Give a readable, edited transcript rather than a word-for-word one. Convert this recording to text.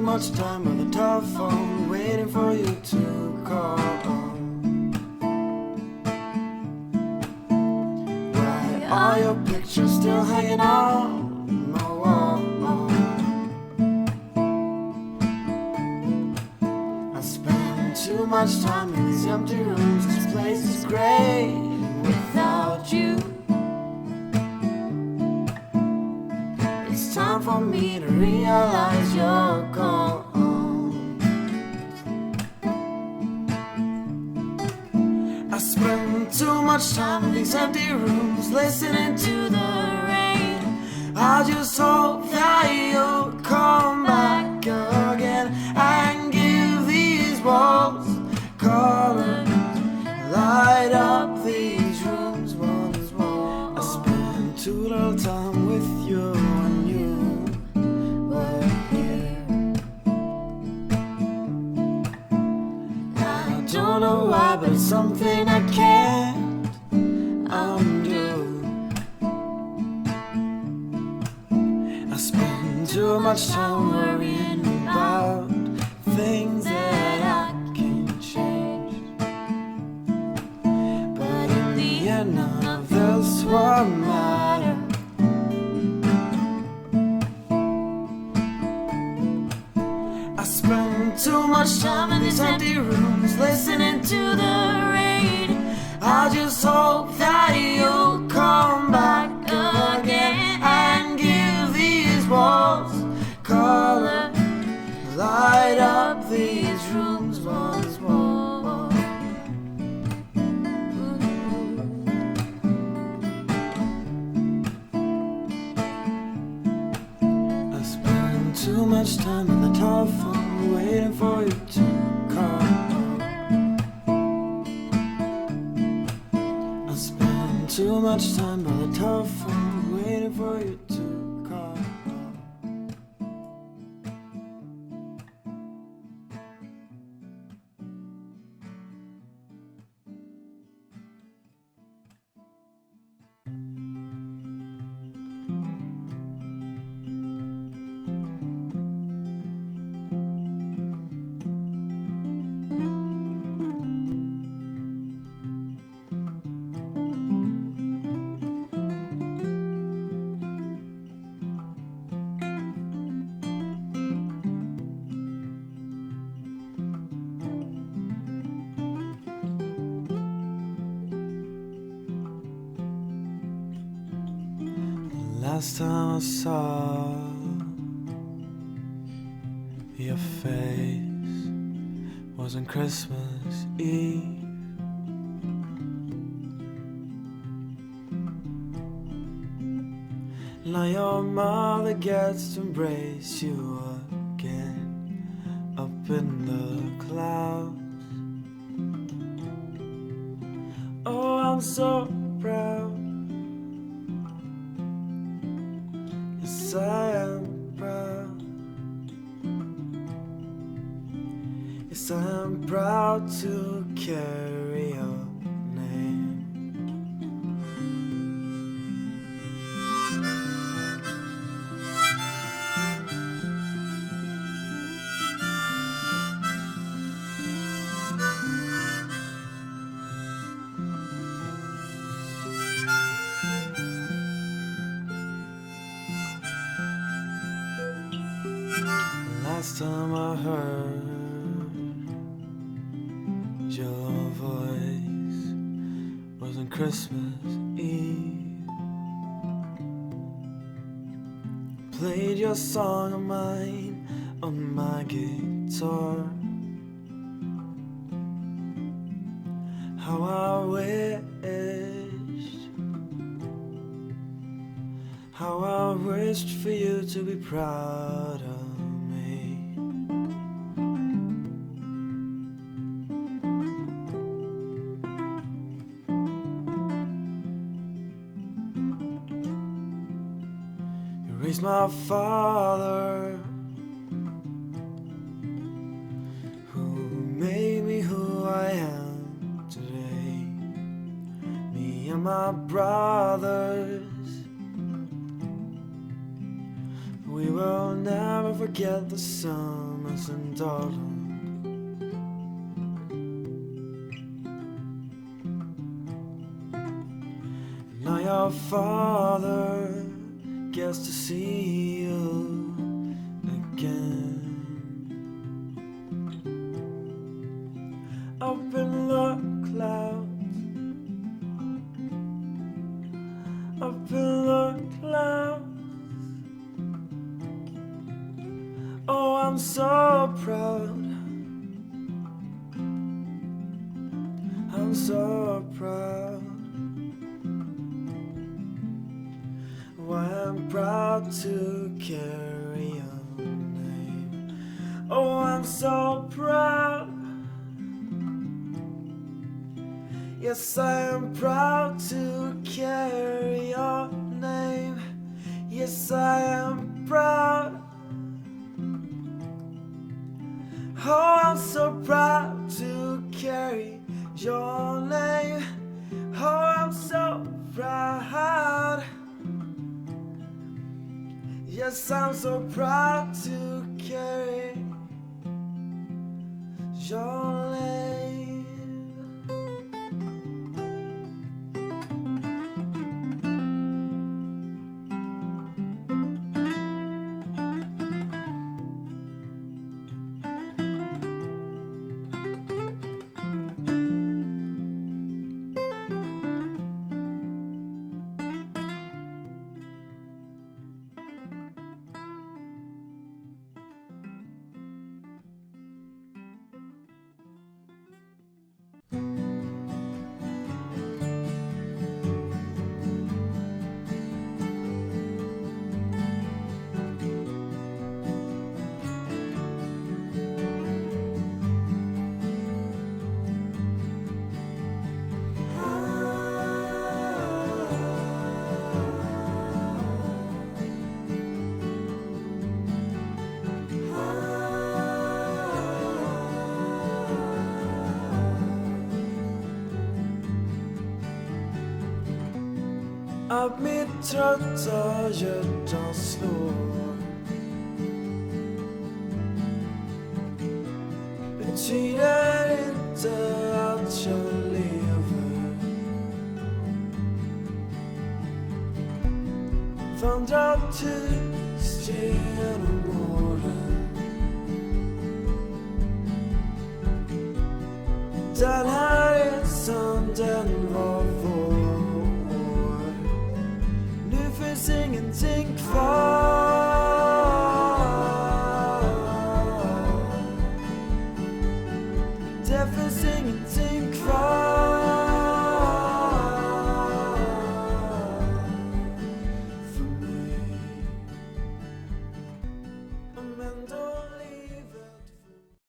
much time on the telephone, waiting for you to call. Why are your pictures still hanging on my wall? I spend too much time in these empty rooms. This place is great without you. It's time for me to realize you're gone. I spend too much time in these empty rooms, listening to the rain. I just hope that you'll come back again and give these walls color, light up these rooms once more. I spend too little time with you when you were here. I don't know why, but it's something I can't undo. I spend too much time worrying about things that I can't change. But in the end, none of this will matter. I spend too much time in these empty rooms, listening to the rain. I just hope that you'll come back again and give these walls color, light up these rooms once more. I spend too much time on the telephone, waiting for you to call. I spend too much time by the telephone, waiting for you to call. Last time I saw your face was on Christmas Eve. Now your mother gets to embrace you again up in the clouds. Oh, I'm so proud. Yes, I am proud. Yes, I am proud to carry your name. Last time I heard your voice was on Christmas Eve. Played your song of mine on my guitar. How I wished for you to be proud of me. You raised my father, who made me who I am today. Me and my brothers, We will never forget the summers in Darling. Now your father gets to see you again. Up in the clouds, up in the clouds. Oh, I'm so proud, I'm so proud. Why I'm proud to carry your name. Oh, I'm so proud. Yes, I am proud to carry your name. Yes, I am proud. Oh, I'm so proud to carry your name. Oh, I'm so proud. Yes, I'm so proud to carry your name. Att mitt trötta hjärta slår betyder inte att jag lever. Vandrar tyst genom åren. Den här resan, den var vår. Finns ingenting kvar.